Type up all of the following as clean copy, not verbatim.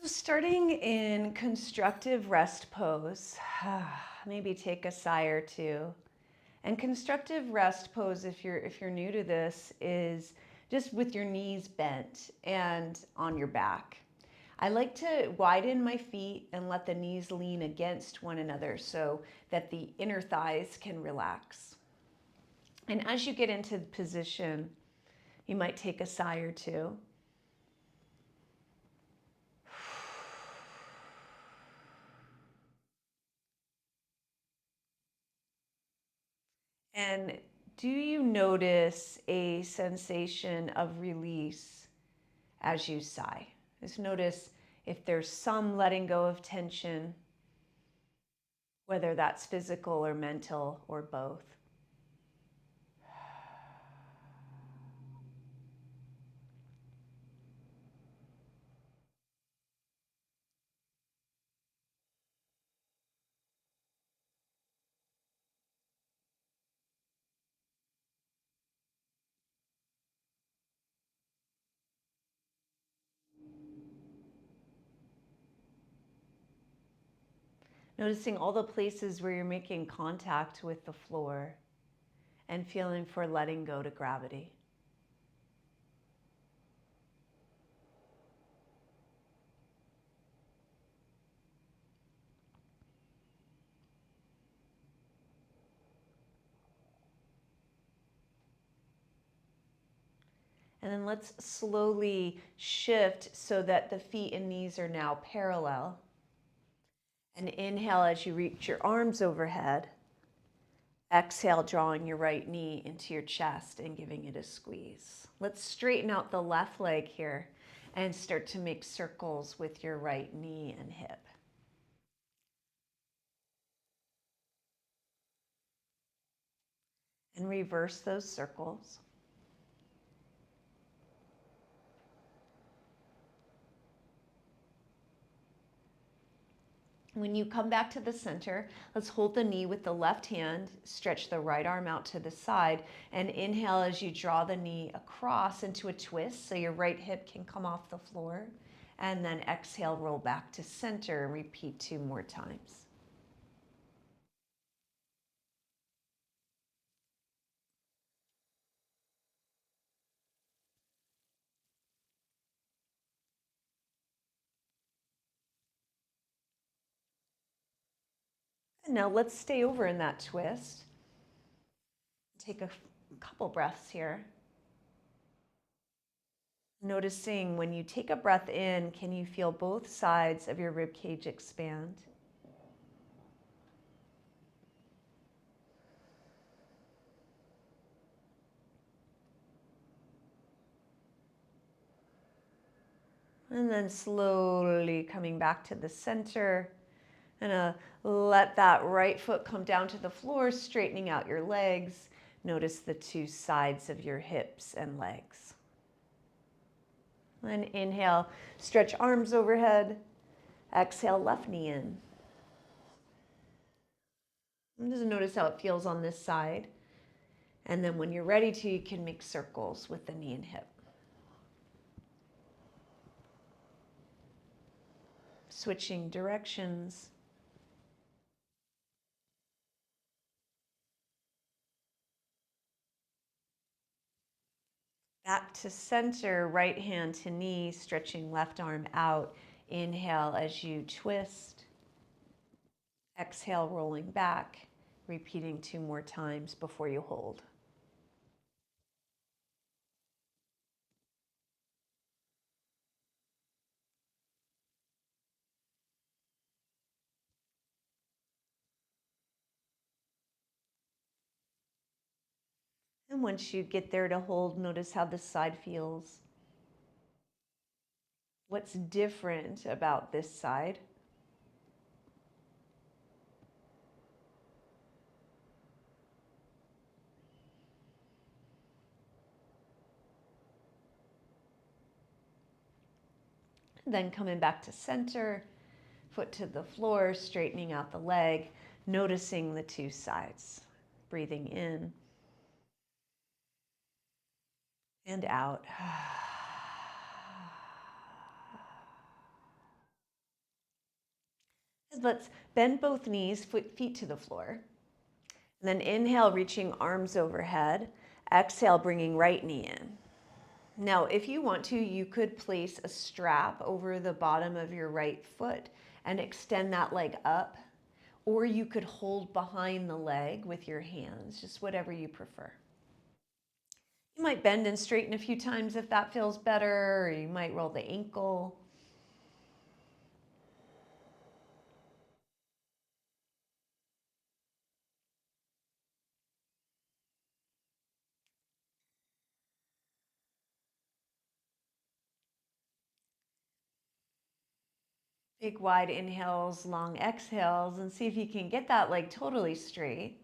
So starting in constructive rest pose, maybe take a sigh or two. And constructive rest pose, if you're new to this, is just with your knees bent and on your back. I like to widen my feet and let the knees lean against one another so that the inner thighs can relax. And as you get into the position, you might take a sigh or two. And do you notice a sensation of release as you sigh? Just notice if there's some letting go of tension, whether that's physical or mental or both. Noticing all the places where you're making contact with the floor and feeling for letting go to gravity. And then let's slowly shift so that the feet and knees are now parallel. And inhale as you reach your arms overhead. Exhale, drawing your right knee into your chest and giving it a squeeze. Let's straighten out the left leg here and start to make circles with your right knee and hip. And reverse those circles. When you come back to the center, let's hold the knee with the left hand, stretch the right arm out to the side, and inhale as you draw the knee across into a twist so your right hip can come off the floor. And then exhale, roll back to center and repeat 2 more times. And now let's stay over in that twist. Take a couple breaths here. Noticing when you take a breath in, can you feel both sides of your rib cage expand? And then slowly coming back to the center. And let that right foot come down to the floor, straightening out your legs. Notice the 2 sides of your hips and legs. And inhale, stretch arms overhead. Exhale, left knee in. And just notice how it feels on this side. And then when you're ready to, you can make circles with the knee and hip. Switching directions. Back to center, right hand to knee, stretching left arm out. Inhale as you twist. Exhale, rolling back, repeating 2 more times before you hold. And once you get there to hold, notice how this side feels. What's different about this side? Then coming back to center, foot to the floor, straightening out the leg, noticing the 2 sides. Breathing in and out. Let's bend both knees, feet to the floor. And then inhale, reaching arms overhead. Exhale, bringing right knee in. Now, if you want to, you could place a strap over the bottom of your right foot and extend that leg up, or you could hold behind the leg with your hands, just whatever you prefer. You might bend and straighten a few times if that feels better, or you might roll the ankle. Big wide inhales, long exhales, and see if you can get that leg totally straight.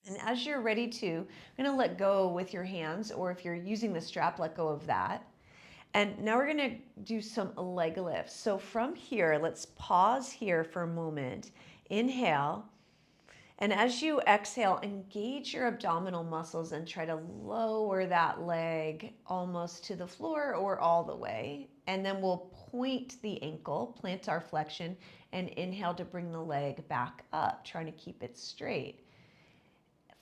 And as you're ready to, I'm going to let go with your hands, or if you're using the strap, let go of that. And now we're going to do some leg lifts. So from here, let's pause here for a moment. Inhale. And as you exhale, engage your abdominal muscles and try to lower that leg almost to the floor or all the way. And then we'll point the ankle, plantar flexion, and inhale to bring the leg back up, trying to keep it straight.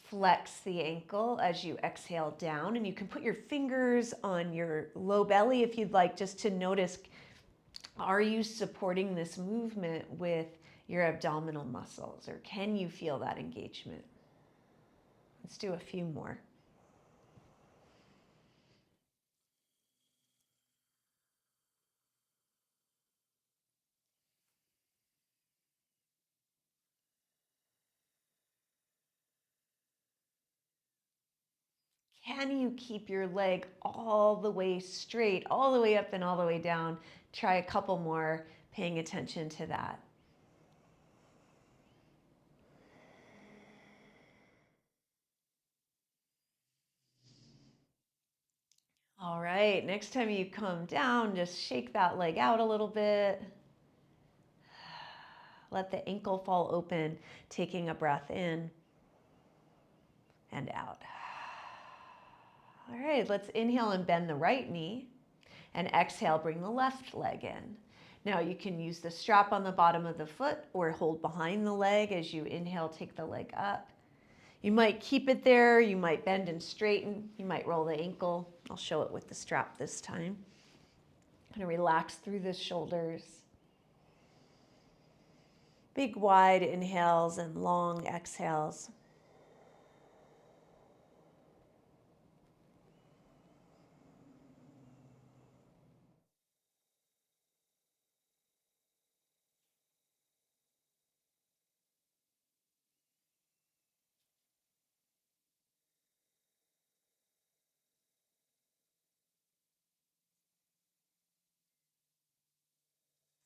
Flex the ankle as you exhale down, and you can put your fingers on your low belly if you'd like, just to notice, are you supporting this movement with your abdominal muscles, or can you feel that engagement? Let's do a few more. Can you keep your leg all the way straight, all the way up and all the way down? Try a couple more, paying attention to that. All right, next time you come down, just shake that leg out a little bit. Let the ankle fall open, taking a breath in and out. All right, let's inhale and bend the right knee, and exhale, bring the left leg in. Now you can use the strap on the bottom of the foot or hold behind the leg as you inhale, take the leg up. You might keep it there, you might bend and straighten, you might roll the ankle. I'll show it with the strap this time. Kind of relax through the shoulders. Big wide inhales and long exhales.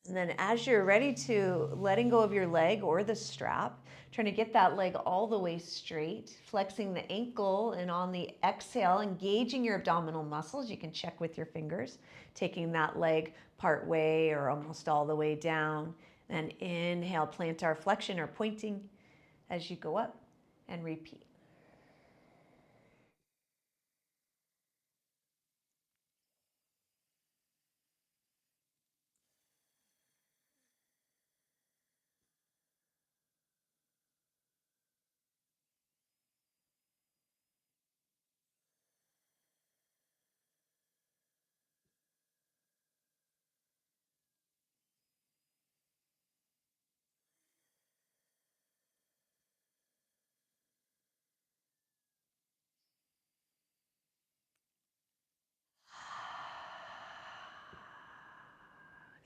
And then as you're ready to, letting go of your leg or the strap, trying to get that leg all the way straight, flexing the ankle, and on the exhale, engaging your abdominal muscles. You can check with your fingers, taking that leg part way or almost all the way down. Then inhale, plantar flexion or pointing as you go up, and repeat.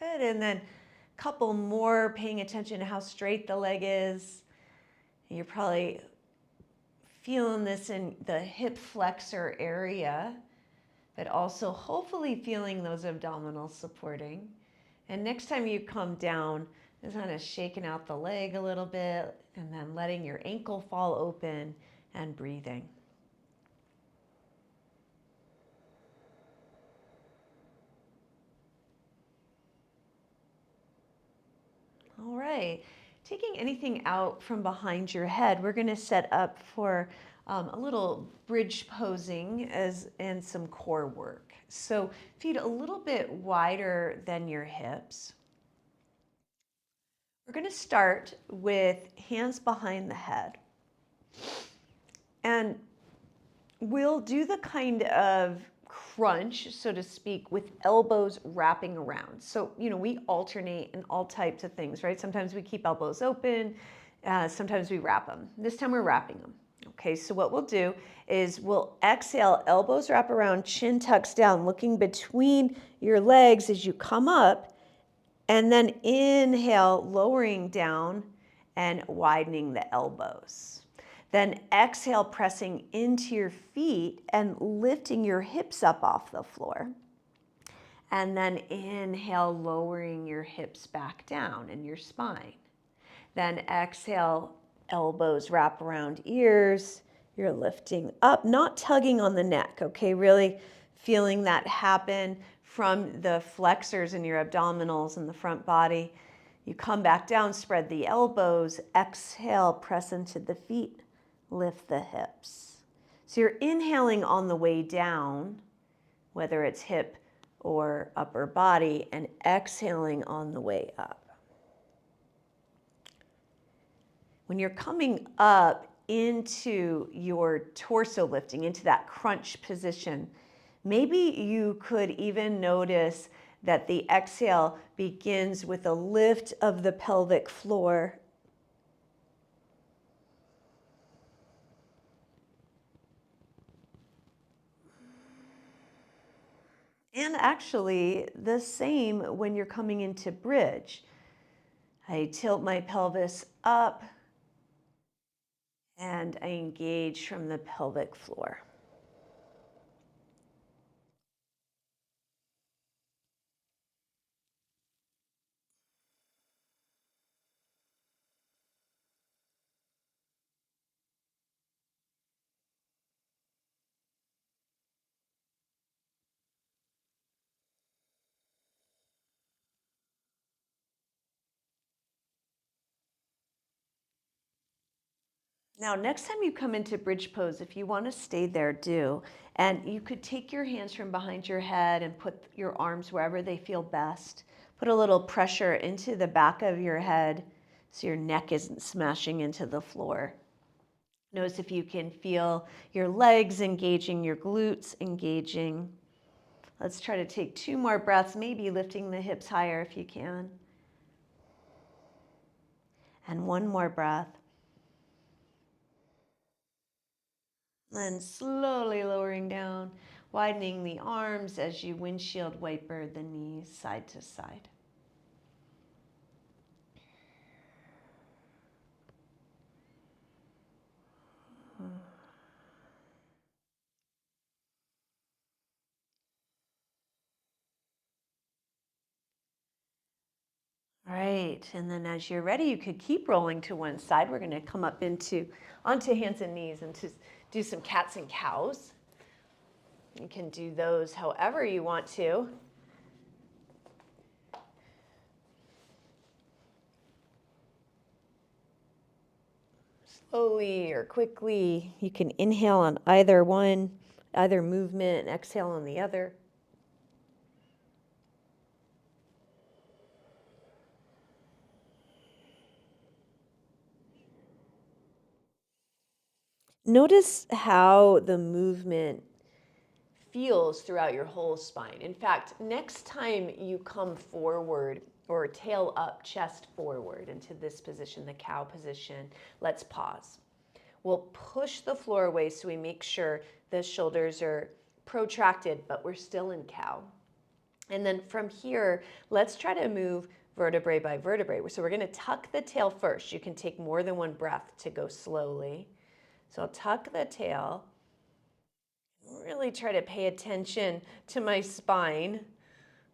Good, and then a couple more, paying attention to how straight the leg is. You're probably feeling this in the hip flexor area, but also hopefully feeling those abdominals supporting. And next time you come down, just kind of shaking out the leg a little bit and then letting your ankle fall open and breathing. All right, taking anything out from behind your head, we're going to set up for a little bridge posing and some core work. So feet a little bit wider than your hips. We're going to start with hands behind the head. And we'll do the kind of crunch, so to speak, with elbows wrapping around. So, we alternate in all types of things, right? Sometimes we keep elbows open, sometimes we wrap them. This time we're wrapping them. Okay, so what we'll do is we'll exhale, elbows wrap around, chin tucks down, looking between your legs as you come up, and then inhale, lowering down and widening the elbows. Then exhale, pressing into your feet and lifting your hips up off the floor. And then inhale, lowering your hips back down in your spine. Then exhale, elbows wrap around ears. You're lifting up, not tugging on the neck, okay? Really feeling that happen from the flexors in your abdominals and the front body. You come back down, spread the elbows, exhale, press into the feet, lift the hips. So you're inhaling on the way down, whether it's hip or upper body, and exhaling on the way up. When you're coming up into your torso lifting, into that crunch position, maybe you could even notice that the exhale begins with a lift of the pelvic floor. And actually, the same when you're coming into bridge. I tilt my pelvis up and I engage from the pelvic floor. Now, next time you come into bridge pose, if you want to stay there, do. And you could take your hands from behind your head and put your arms wherever they feel best. Put a little pressure into the back of your head so your neck isn't smashing into the floor. Notice if you can feel your legs engaging, your glutes engaging. Let's try to take 2 more breaths, maybe lifting the hips higher if you can. And 1 more breath. Then slowly lowering down, widening the arms as you windshield wiper the knees side to side. All right, and then as you're ready, you could keep rolling to one side. We're going to come up onto hands and knees and to do some cats and cows. You can do those however you want to. Slowly or quickly, you can inhale on either one, either movement, and exhale on the other. Notice how the movement feels throughout your whole spine. In fact, next time you come forward or tail up, chest forward into this position, the cow position, let's pause. We'll push the floor away so we make sure the shoulders are protracted, but we're still in cow. And then from here, let's try to move vertebrae by vertebrae. So we're going to tuck the tail first. You can take more than one breath to go slowly. So I'll tuck the tail. Really try to pay attention to my spine.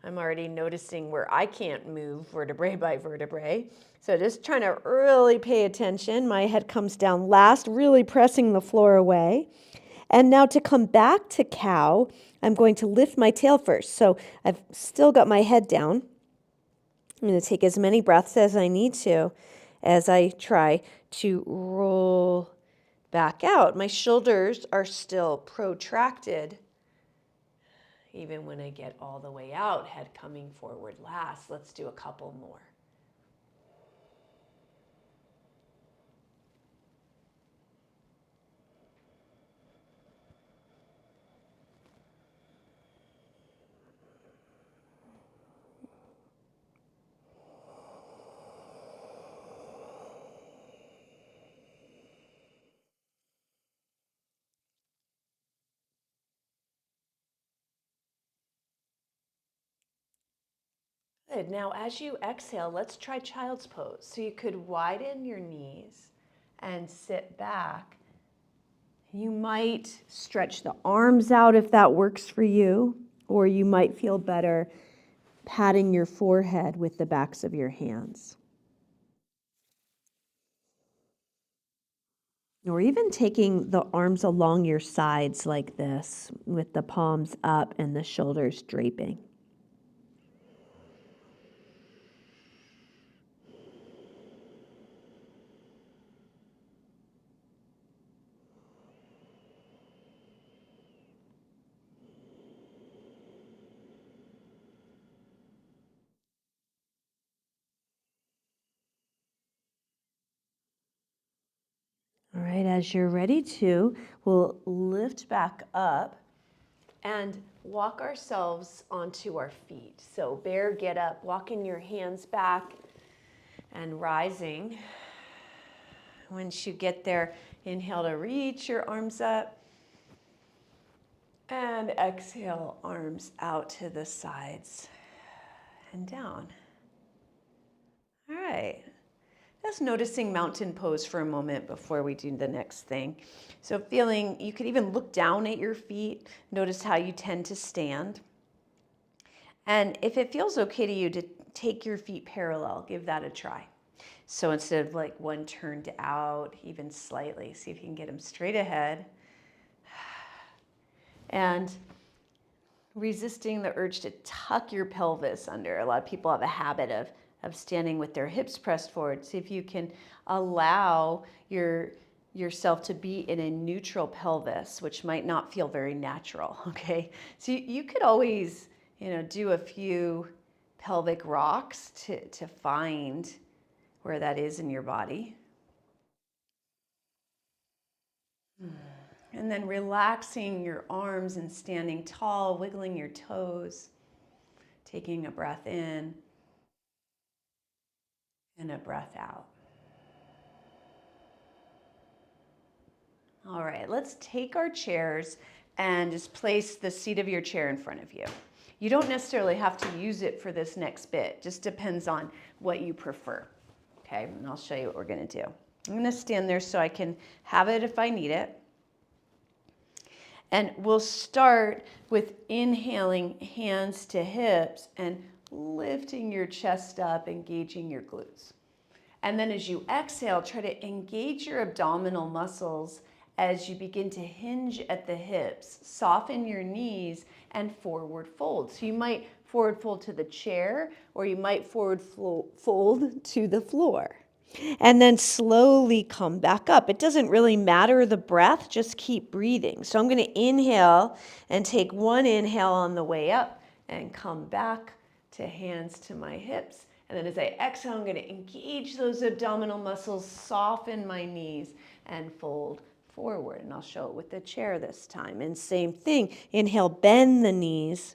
I'm already noticing where I can't move vertebrae by vertebrae. So just trying to really pay attention. My head comes down last, really pressing the floor away. And now to come back to cow, I'm going to lift my tail first. So I've still got my head down. I'm going to take as many breaths as I need to as I try to roll back out. My shoulders are still protracted. Even when I get all the way out, head coming forward last. Let's do a couple more. Good. Now, as you exhale, let's try child's pose. So you could widen your knees and sit back. You might stretch the arms out if that works for you, or you might feel better patting your forehead with the backs of your hands. Or even taking the arms along your sides like this, with the palms up and the shoulders draping. All right, as you're ready to, we'll lift back up and walk ourselves onto our feet. So bear get up, walking your hands back and rising. Once you get there, inhale to reach your arms up and exhale, arms out to the sides and down. All right. Just noticing mountain pose for a moment before we do the next thing. So feeling, you could even look down at your feet, notice how you tend to stand. And if it feels okay to you to take your feet parallel, give that a try. So instead of like one turned out, even slightly, see if you can get them straight ahead. And resisting the urge to tuck your pelvis under. A lot of people have a habit of standing with their hips pressed forward. See if you can allow yourself to be in a neutral pelvis, which might not feel very natural, okay? So you could always, do a few pelvic rocks to find where that is in your body. And then relaxing your arms and standing tall, wiggling your toes, taking a breath in and a breath out. All right, let's take our chairs and just place the seat of your chair in front of you. You don't necessarily have to use it for this next bit, just depends on what you prefer. Okay, and I'll show you what we're gonna do. I'm gonna stand there so I can have it if I need it. And we'll start with inhaling, hands to hips, and lifting your chest up, engaging your glutes. And then as you exhale, try to engage your abdominal muscles as you begin to hinge at the hips, soften your knees, and forward fold. So you might forward fold to the chair, or you might forward fold to the floor. And then slowly come back up. It doesn't really matter the breath, just keep breathing. So I'm going to inhale and take one inhale on the way up and come back to hands to my hips. And then as I exhale, I'm going to engage those abdominal muscles, soften my knees, and fold forward. And I'll show it with the chair this time. And same thing, inhale, bend the knees.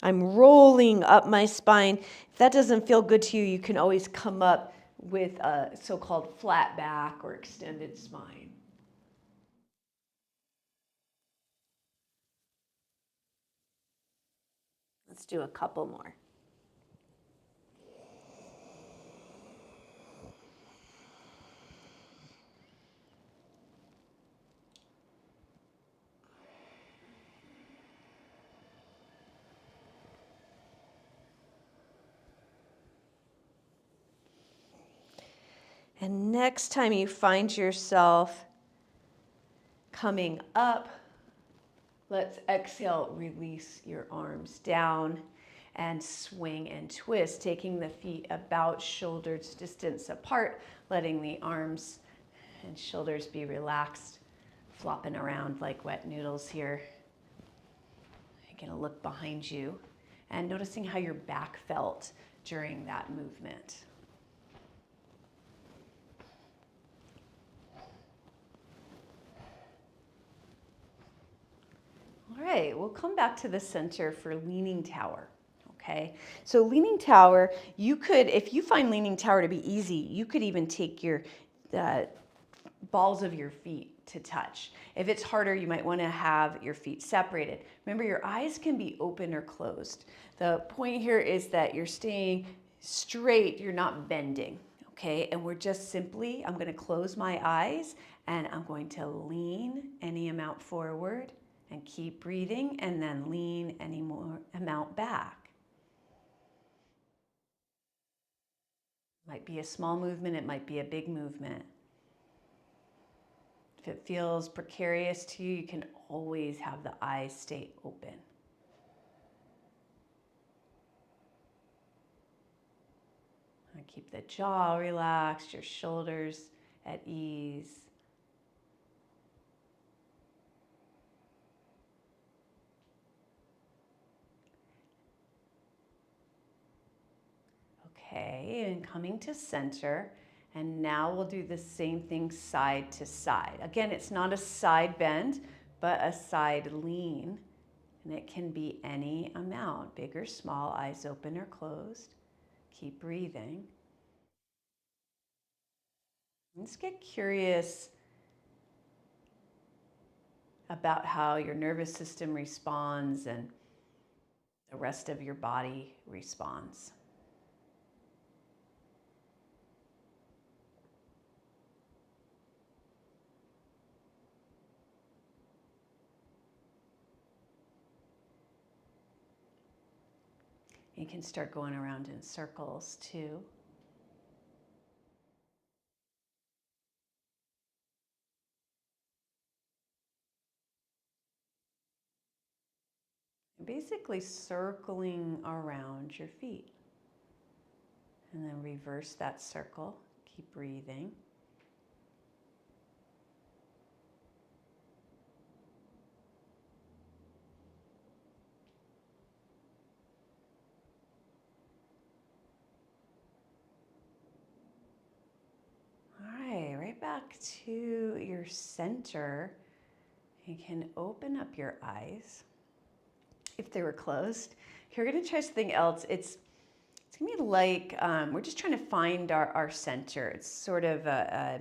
I'm rolling up my spine. If that doesn't feel good to you, you can always come up with a so-called flat back or extended spine. Let's do a couple more. And next time you find yourself coming up, let's exhale, release your arms down and swing and twist, taking the feet about shoulders distance apart, letting the arms and shoulders be relaxed, flopping around like wet noodles here. You're gonna look behind you and noticing how your back felt during that movement. All right, we'll come back to the center for leaning tower. Okay, so leaning tower, you could, if you find leaning tower to be easy, you could even take your balls of your feet to touch. If it's harder, you might want to have your feet separated. Remember, your eyes can be open or closed. The point here is that you're staying straight, you're not bending, okay? And we're just simply, I'm going to close my eyes and I'm going to lean any amount forward and keep breathing, and then lean any more amount back. Might be a small movement, it might be a big movement. If it feels precarious to you, you can always have the eyes stay open. And keep the jaw relaxed, your shoulders at ease. Okay, and coming to center. And now we'll do the same thing side to side. Again, it's not a side bend, but a side lean. And it can be any amount, big or small, eyes open or closed. Keep breathing. Let's get curious about how your nervous system responds and the rest of your body responds. You can start going around in circles too. Basically circling around your feet. And then reverse that circle. Keep breathing. All right, right back to your center. You can open up your eyes if they were closed. You're going to try something else. It's going to be like we're just trying to find our center. It's sort of a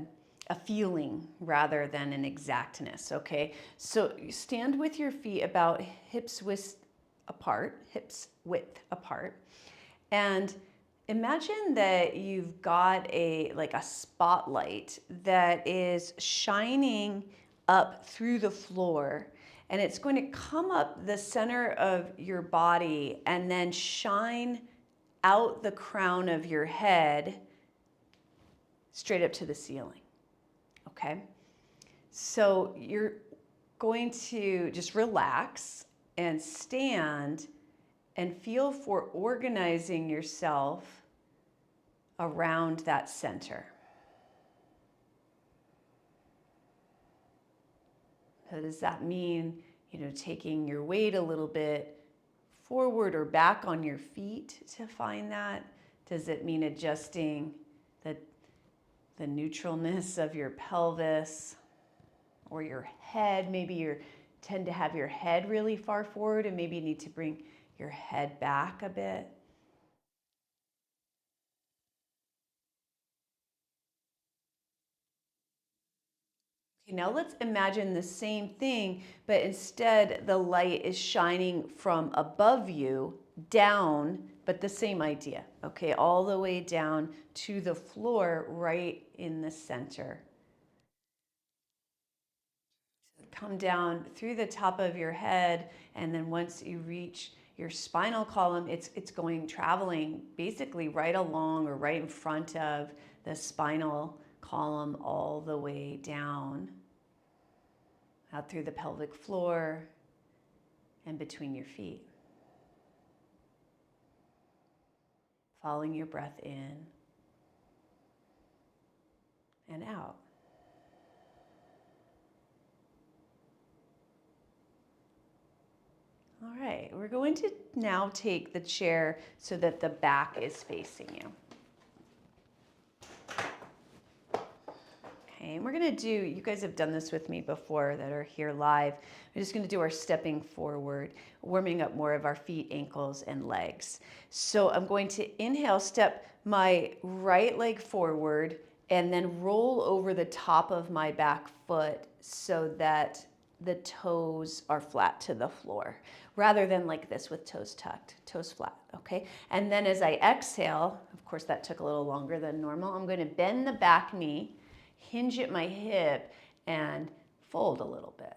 feeling rather than an exactness, okay? So you stand with your feet about hips width apart, and imagine that you've got a spotlight that is shining up through the floor, and it's going to come up the center of your body and then shine out the crown of your head straight up to the ceiling. Okay? So you're going to just relax and stand and feel for organizing yourself around that center. So does that mean, taking your weight a little bit forward or back on your feet to find that? Does it mean adjusting the neutralness of your pelvis or your head? Maybe you tend to have your head really far forward, and maybe you need to bring your head back a bit. Okay, now let's imagine the same thing, but instead the light is shining from above you down, but the same idea, okay, all the way down to the floor right in the center. So come down through the top of your head, and then once you reach your spinal column, it's traveling basically right along or right in front of the spinal column all the way down, out through the pelvic floor and between your feet. Following your breath in and out. All right, we're going to now take the chair so that the back is facing you. Okay, and we're going to do, you guys have done this with me before that are here live. We're just going to do our stepping forward, warming up more of our feet, ankles, and legs. So I'm going to inhale, step my right leg forward, and then roll over the top of my back foot so that the toes are flat to the floor, rather than like this with toes tucked, toes flat, okay? And then as I exhale, of course that took a little longer than normal, I'm gonna bend the back knee, hinge at my hip, and fold a little bit.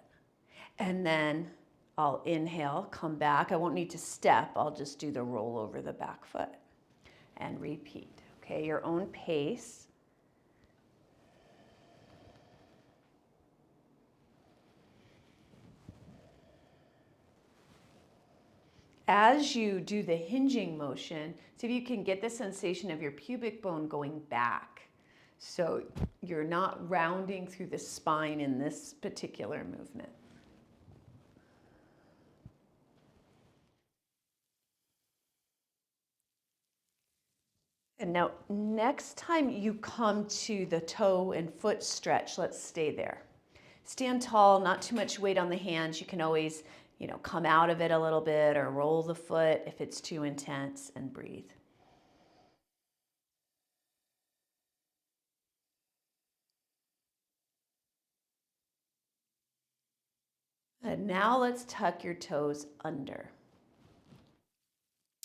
And then I'll inhale, come back. I won't need to step, I'll just do the roll over the back foot and repeat, okay? Your own pace. As you do the hinging motion, see if you can get the sensation of your pubic bone going back. So you're not rounding through the spine in this particular movement. And now, next time you come to the toe and foot stretch, let's stay there. Stand tall, not too much weight on the hands. You can always, come out of it a little bit or roll the foot if it's too intense, and breathe. And now let's tuck your toes under.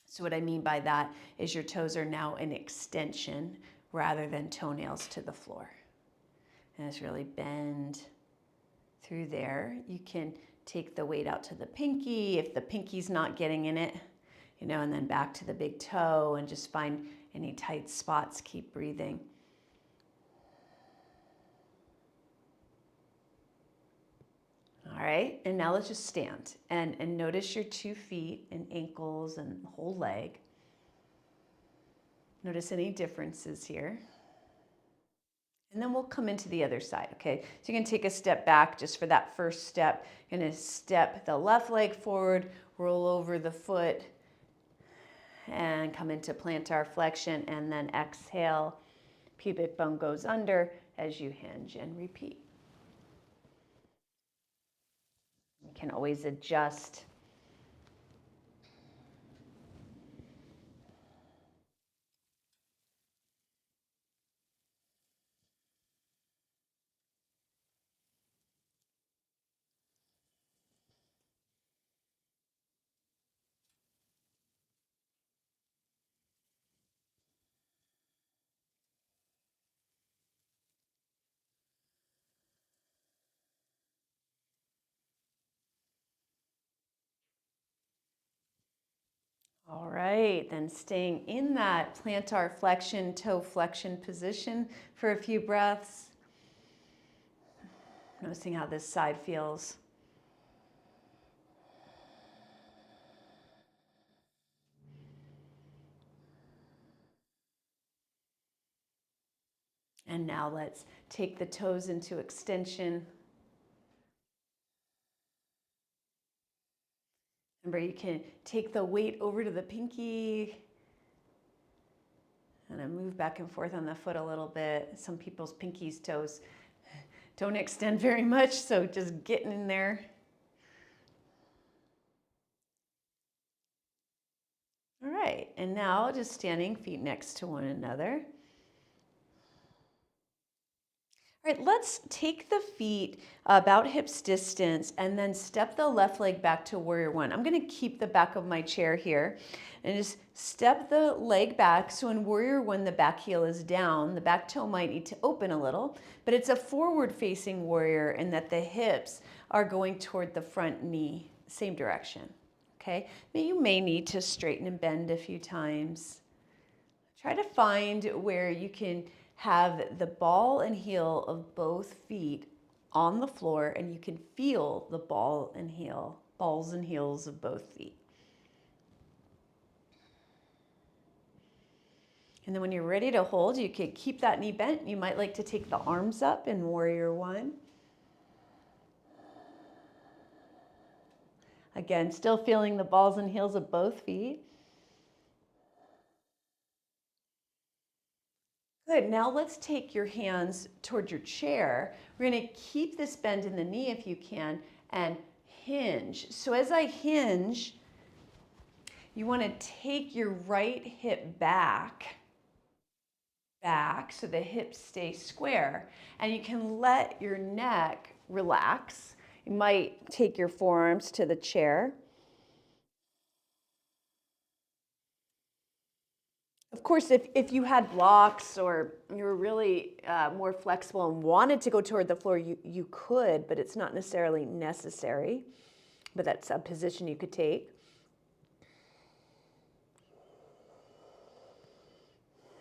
So what I mean by that is your toes are now an extension rather than toenails to the floor. And just really bend through there. You can take the weight out to the pinky if the pinky's not getting in it, and then back to the big toe and just find any tight spots. Keep breathing. All right, and now let's just stand and notice your 2 feet and ankles and whole leg. Notice any differences here. And then we'll come into the other side, okay? So you can take a step back just for that first step. You're gonna step the left leg forward, roll over the foot, and come into plantar flexion, and then exhale. Pubic bone goes under as you hinge, and repeat. You can always adjust. All right, then staying in that plantar flexion, toe flexion position for a few breaths. Noticing how this side feels. And now let's take the toes into extension. Remember, you can take the weight over to the pinky and then move back and forth on the foot a little bit. Some people's pinkies, toes don't extend very much, so just getting in there. All right, and now just standing feet next to one another. All right, let's take the feet about hips distance and then step the left leg back to warrior one. I'm gonna keep the back of my chair here and just step the leg back. So in warrior one, the back heel is down. The back toe might need to open a little, but it's a forward facing warrior in that the hips are going toward the front knee, same direction, okay? You may need to straighten and bend a few times. Try to find where you can have the ball and heel of both feet on the floor and you can feel the balls and heels of both feet. And then when you're ready to hold, you can keep that knee bent. You might like to take the arms up in warrior one. Again, still feeling the balls and heels of both feet. Good, now let's take your hands toward your chair. We're gonna keep this bend in the knee if you can and hinge. So as I hinge, you wanna take your right hip back back so the hips stay square. And you can let your neck relax. You might take your forearms to the chair. Of course, if you had blocks or you were really more flexible and wanted to go toward the floor, you could, but it's not necessarily necessary. But that's a position you could take.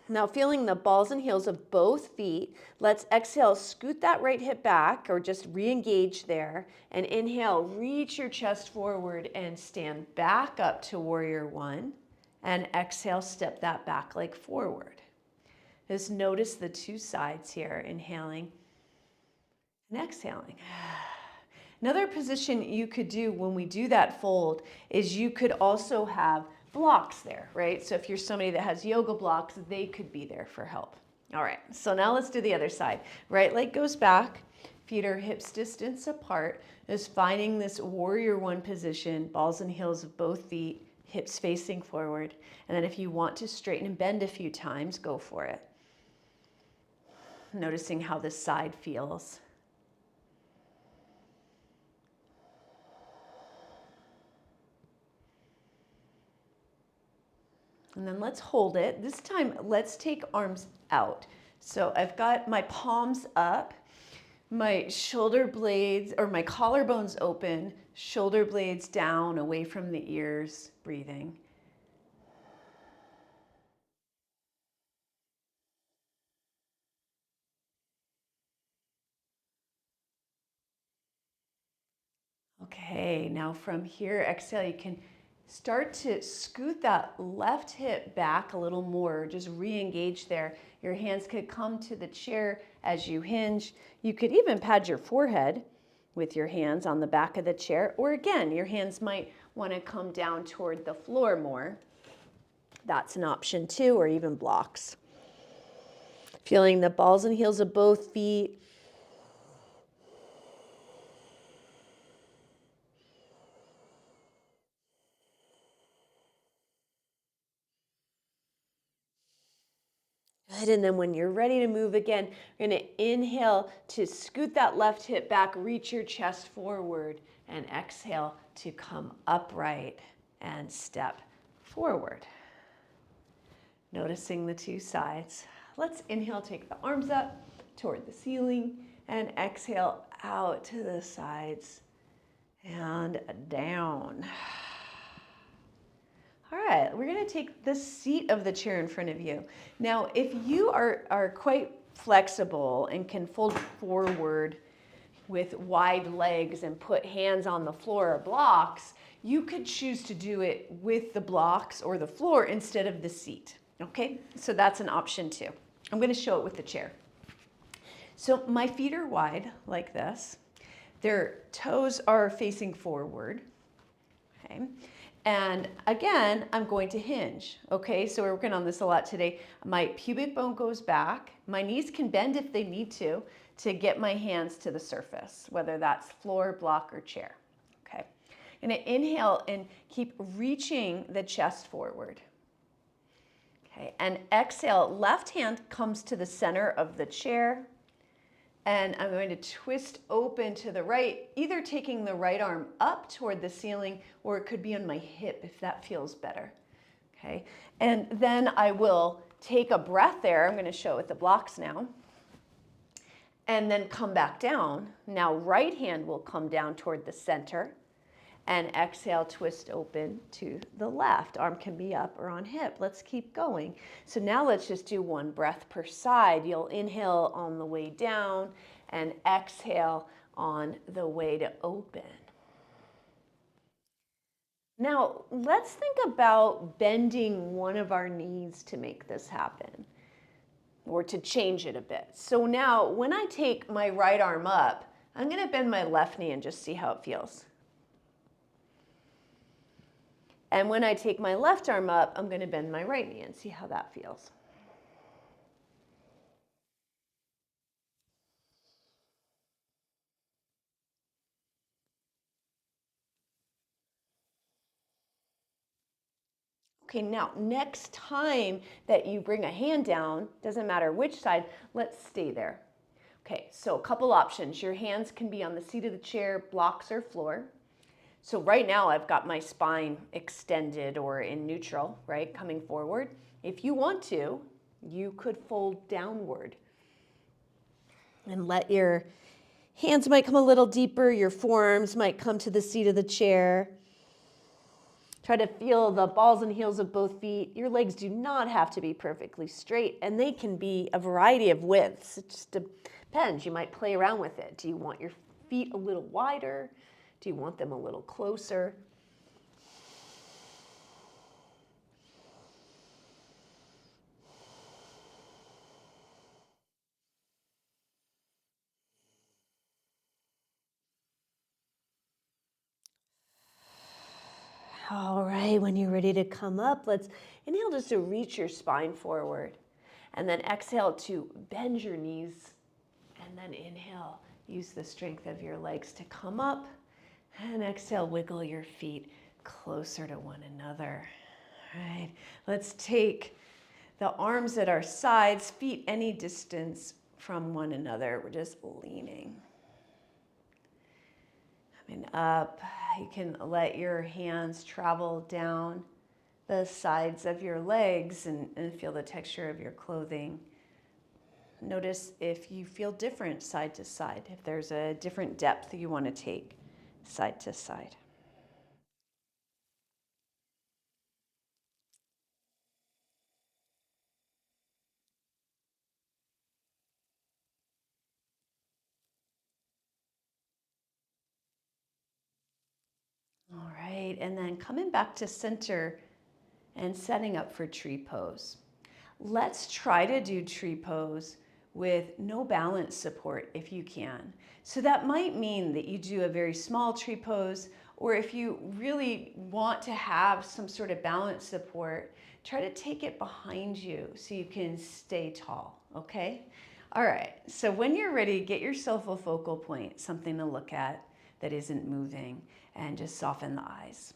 Now, feeling the balls and heels of both feet, let's exhale, scoot that right hip back or just re-engage there. And inhale, reach your chest forward and stand back up to warrior one. And exhale, step that back leg forward. Just notice the two sides here, inhaling and exhaling. Another position you could do when we do that fold is you could also have blocks there, right? So if you're somebody that has yoga blocks, they could be there for help. All right, so now let's do the other side. Right leg goes back, feet are hips distance apart, just finding this warrior one position, balls and heels of both feet, hips facing forward. And then if you want to straighten and bend a few times, go for it. Noticing how this side feels. And then let's hold it. This time, let's take arms out. So I've got my palms up, my shoulder blades or my collarbones open, shoulder blades down away from the ears, breathing. Okay, now from here, exhale, you can start to scoot that left hip back a little more, just re-engage there. Your hands could come to the chair as you hinge. You could even pad your forehead with your hands on the back of the chair, or again, your hands might want to come down toward the floor more. That's an option too, or even blocks. Feeling the balls and heels of both feet. Good, and then when you're ready to move again, you're gonna inhale to scoot that left hip back, reach your chest forward, and exhale to come upright and step forward. Noticing the two sides. Let's inhale, take the arms up toward the ceiling, and exhale out to the sides and down. All right, we're gonna take the seat of the chair in front of you. Now, if you are quite flexible and can fold forward with wide legs and put hands on the floor or blocks, you could choose to do it with the blocks or the floor instead of the seat, okay? So that's an option too. I'm gonna show it with the chair. So my feet are wide like this. Their toes are facing forward, okay? And again, I'm going to hinge, okay? So we're working on this a lot today. My pubic bone goes back. My knees can bend if they need to get my hands to the surface, whether that's floor, block, or chair, okay? I'm gonna inhale and keep reaching the chest forward, okay? And exhale, left hand comes to the center of the chair, and I'm going to twist open to the right, either taking the right arm up toward the ceiling, or it could be on my hip if that feels better, okay? And then I will take a breath there. I'm going to show it with the blocks now. And then come back down. Now right hand will come down toward the center, and exhale, twist open to the left. Arm can be up or on hip. Let's keep going. So now let's just do one breath per side. You'll inhale on the way down and exhale on the way to open. Now let's think about bending one of our knees to make this happen, or to change it a bit. So now when I take my right arm up, I'm gonna bend my left knee and just see how it feels. And when I take my left arm up, I'm going to bend my right knee and see how that feels. Okay, Okay, now next time that you bring a hand down, doesn't matter which side, let's stay there. Okay, so a couple options. Your hands can be on the seat of the chair, blocks, or floor. So right now I've got my spine extended or in neutral, right, coming forward. If you want to, you could fold downward and let your hands might come a little deeper, your forearms might come to the seat of the chair. Try to feel the balls and heels of both feet. Your legs do not have to be perfectly straight, and they can be a variety of widths. It just depends. You might play around with it. Do you want your feet a little wider? Do you want them a little closer? All right, when you're ready to come up, let's inhale just to reach your spine forward. And then exhale to bend your knees. And then inhale, use the strength of your legs to come up. And exhale, wiggle your feet closer to one another. All right, let's take the arms at our sides, feet any distance from one another. We're just leaning. Coming up, you can let your hands travel down the sides of your legs and feel the texture of your clothing. Notice if you feel different side to side, if there's a different depth you want to take side to side. All right, and then coming back to center and setting up for tree pose. Let's try to do tree pose with no balance support if you can. So that might mean that you do a very small tree pose, or if you really want to have some sort of balance support, try to take it behind you so you can stay tall, okay? All right, so when you're ready, get yourself a focal point, something to look at that isn't moving, and just soften the eyes.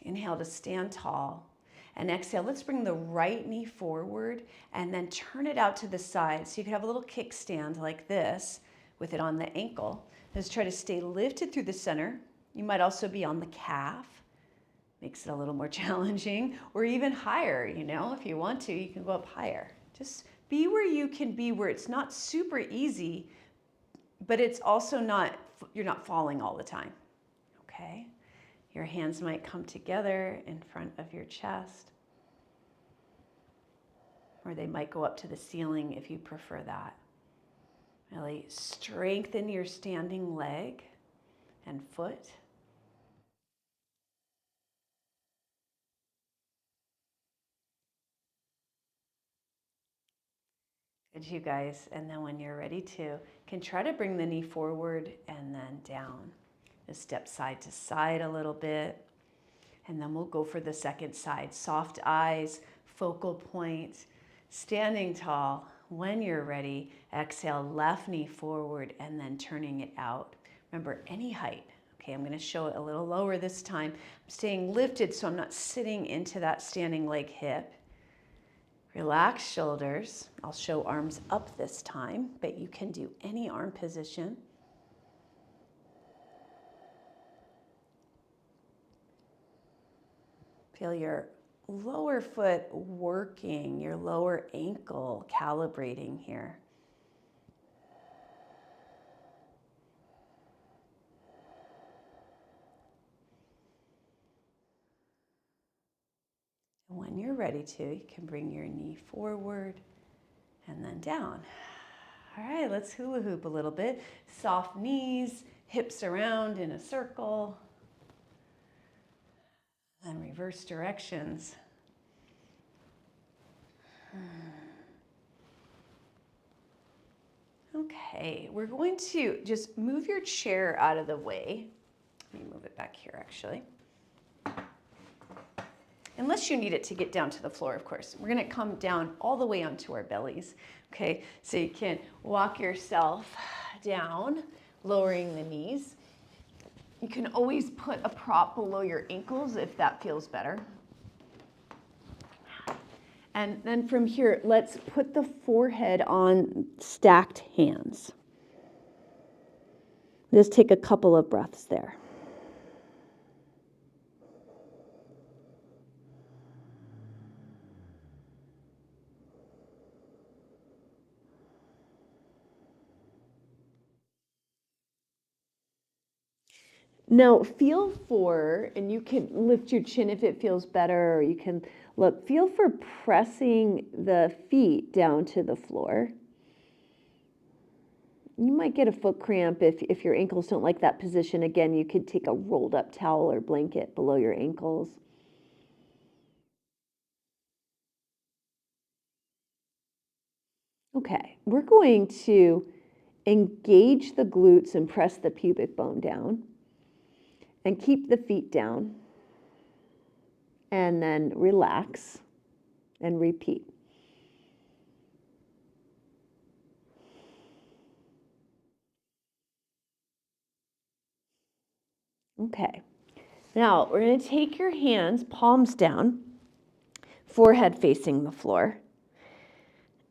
Inhale to stand tall. And exhale, let's bring the right knee forward and then turn it out to the side. So you can have a little kickstand like this with it on the ankle. Let's try to stay lifted through the center. You might also be on the calf. Makes it a little more challenging, or even higher, if you want to, you can go up higher. Just be where you can be, where it's not super easy, but it's also you're not falling all the time, okay? Your hands might come together in front of your chest, or they might go up to the ceiling if you prefer that. Really strengthen your standing leg and foot. Good, you guys. And then when you're ready to, can try to bring the knee forward and then down. Just step side to side a little bit. And then we'll go for the second side. Soft eyes, focal point, standing tall. When you're ready, exhale, left knee forward and then turning it out. Remember, any height. Okay, I'm going to show it a little lower this time. I'm staying lifted so I'm not sitting into that standing leg hip. Relax shoulders. I'll show arms up this time, but you can do any arm position. Feel your lower foot working, your lower ankle calibrating here. When you're ready to, you can bring your knee forward and then down. All right, let's hula hoop a little bit. Soft knees, hips around in a circle, and reverse directions. Okay, we're going to just move your chair out of the way. Let me move it back here, actually. Unless you need it to get down to the floor, of course. We're gonna come down all the way onto our bellies, okay? So you can walk yourself down, lowering the knees. You can always put a prop below your ankles if that feels better. And then from here, let's put the forehead on stacked hands. Just take a couple of breaths there. Now feel for, and you can lift your chin if it feels better, or you can feel for pressing the feet down to the floor. You might get a foot cramp if your ankles don't like that position. Again, you could take a rolled up towel or blanket below your ankles. Okay, we're going to engage the glutes and press the pubic bone down and keep the feet down and then relax and repeat. Okay, now we're going to take your hands, palms down, forehead facing the floor,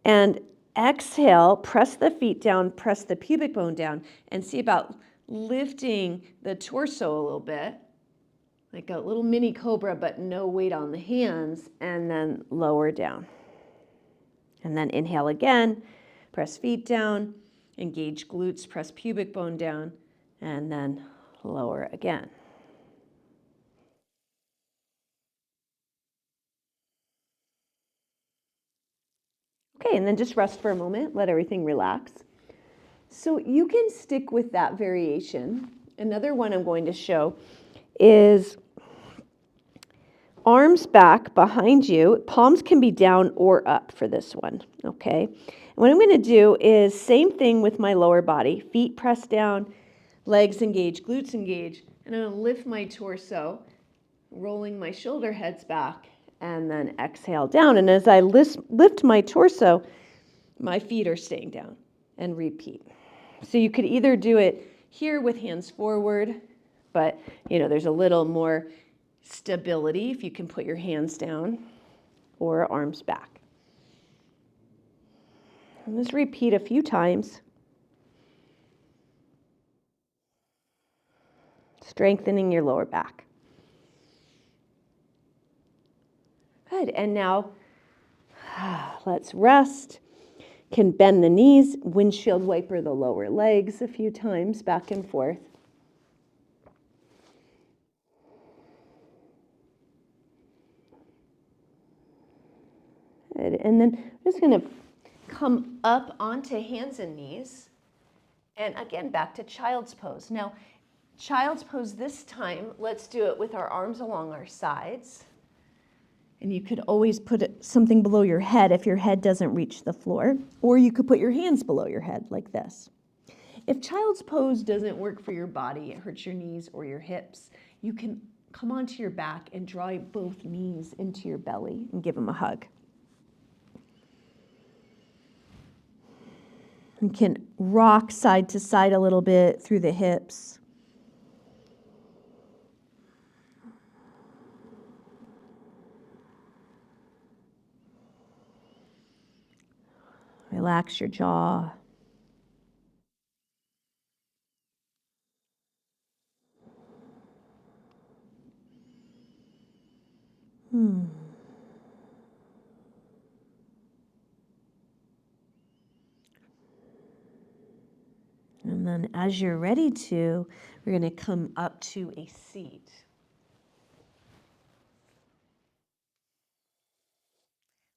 and exhale, press the feet down, press the pubic bone down, and see about lifting the torso a little bit, like a little mini cobra, but no weight on the hands, and then lower down. And then inhale again, press feet down, engage glutes, press pubic bone down, and then lower again. Okay, and then just rest for a moment, let everything relax. So you can stick with that variation. Another one I'm going to show is arms back behind you. Palms can be down or up for this one, okay? And what I'm going to do is same thing with my lower body. Feet press down, legs engage, glutes engage, and I'm going to lift my torso, rolling my shoulder heads back, and then exhale down. And as I lift my torso, my feet are staying down, and repeat. So you could either do it here with hands forward, but there's a little more stability if you can put your hands down, or arms back. And just repeat a few times, strengthening your lower back. Good, and now let's rest. Can bend the knees, windshield wiper the lower legs a few times, back and forth. Good. And then I'm just going to come up onto hands and knees. And again, back to child's pose. Now, child's pose this time, let's do it with our arms along our sides. And you could always put something below your head if your head doesn't reach the floor, or you could put your hands below your head like this. If child's pose doesn't work for your body, it hurts your knees or your hips, you can come onto your back and draw both knees into your belly and give them a hug. You can rock side to side a little bit through the hips. Relax your jaw. And then as you're ready to, we're going to come up to a seat.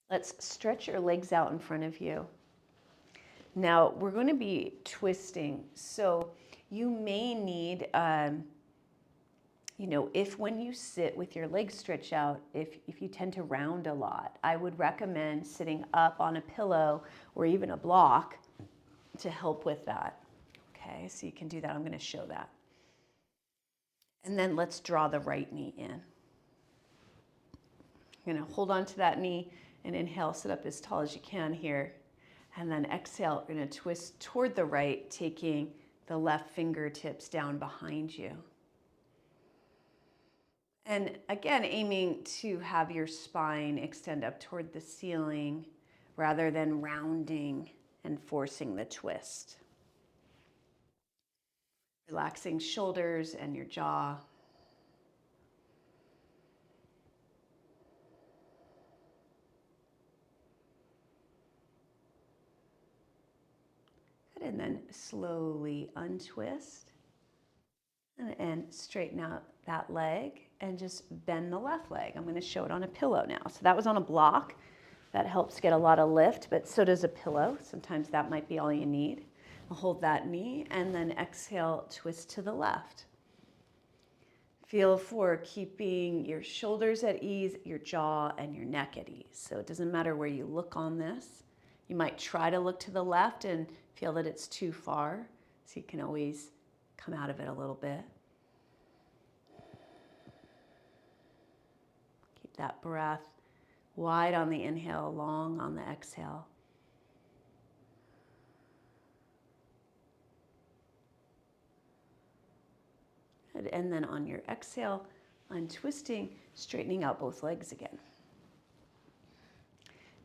Let's stretch your legs out in front of you. Now, we're going to be twisting, so you may need, if when you sit with your legs stretched out, if you tend to round a lot, I would recommend sitting up on a pillow or even a block to help with that. Okay, so you can do that. I'm going to show that. And then let's draw the right knee in. You're going to hold on to that knee and inhale, sit up as tall as you can here. And then exhale, you're going to twist toward the right, taking the left fingertips down behind you. And again, aiming to have your spine extend up toward the ceiling rather than rounding and forcing the twist. Relaxing shoulders and your jaw. Good, and then slowly untwist and straighten out that leg and just bend the left leg. I'm going to show it on a pillow now. So that was on a block. That helps get a lot of lift, but so does a pillow. Sometimes that might be all you need. I'll hold that knee and then exhale, twist to the left. Feel for keeping your shoulders at ease, your jaw, and your neck at ease. So it doesn't matter where you look on this. You might try to look to the left and feel that it's too far. So you can always come out of it a little bit. Keep that breath wide on the inhale, long on the exhale. And then on your exhale, untwisting, straightening out both legs again.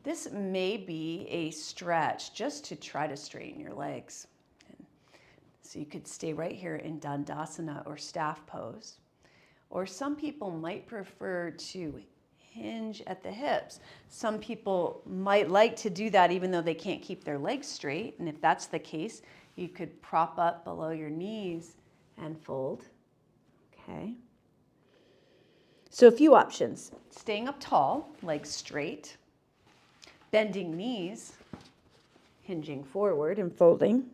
This may be a stretch just to try to straighten your legs. So you could stay right here in Dandasana or staff pose. Or some people might prefer to hinge at the hips. Some people might like to do that even though they can't keep their legs straight. And if that's the case, you could prop up below your knees and fold. Okay. So a few options. Staying up tall, legs straight. Bending knees, hinging forward and folding.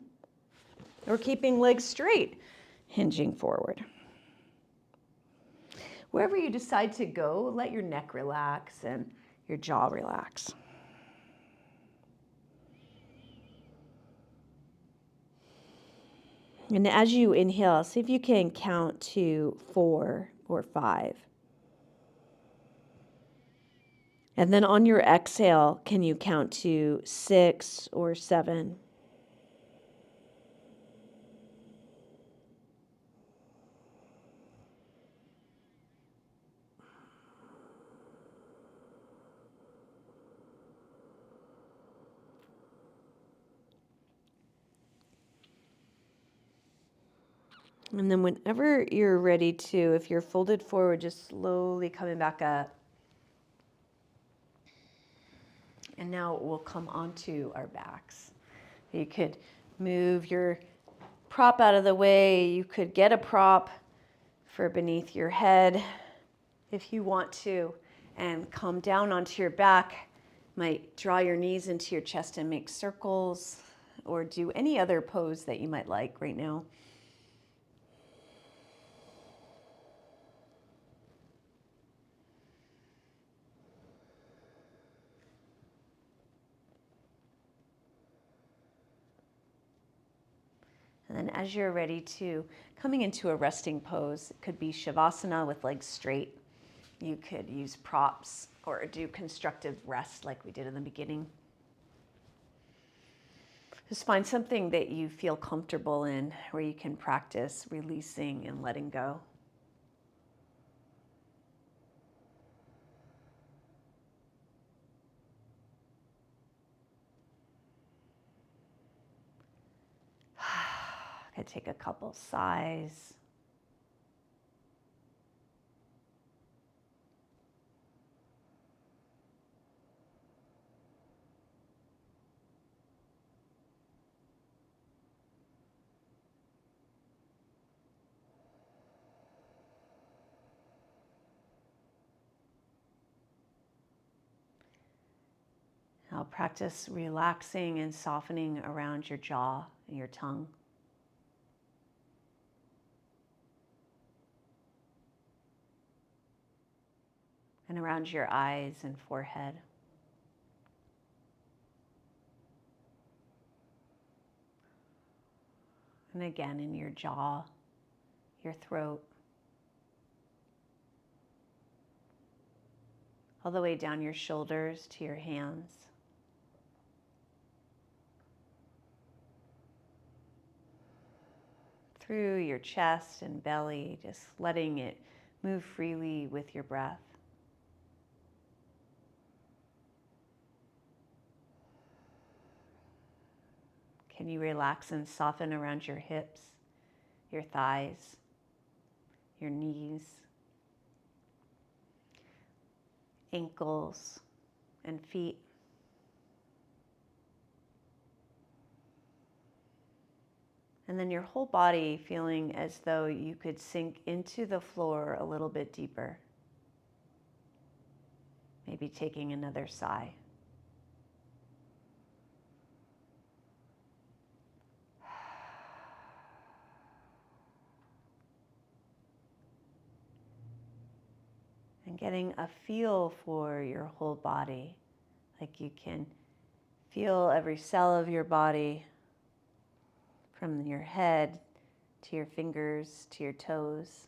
Or keeping legs straight, hinging forward. Wherever you decide to go, let your neck relax and your jaw relax. And as you inhale, see if you can count to 4 or 5. And then on your exhale, can you count to 6 or 7? And then whenever you're ready to, if you're folded forward, just slowly coming back up. And now we'll come onto our backs. You could move your prop out of the way. You could get a prop for beneath your head if you want to, and come down onto your back. Might draw your knees into your chest and make circles, or do any other pose that you might like right now. And then as you're ready to, coming into a resting pose, it could be Shavasana with legs straight. You could use props or do constructive rest like we did in the beginning. Just find something that you feel comfortable in where you can practice releasing and letting go. I could take a couple sighs. Now practice relaxing and softening around your jaw and your tongue. And around your eyes and forehead. And again in your jaw, your throat, all the way down your shoulders to your hands. Through your chest and belly, just letting it Move freely with your breath. Can you relax and soften around your hips, your thighs, your knees, ankles, and feet? And then your whole body feeling as though you could sink into the floor a little bit deeper. Maybe taking another sigh. And getting a feel for your whole body. Like you can feel every cell of your body from your head to your fingers to your toes.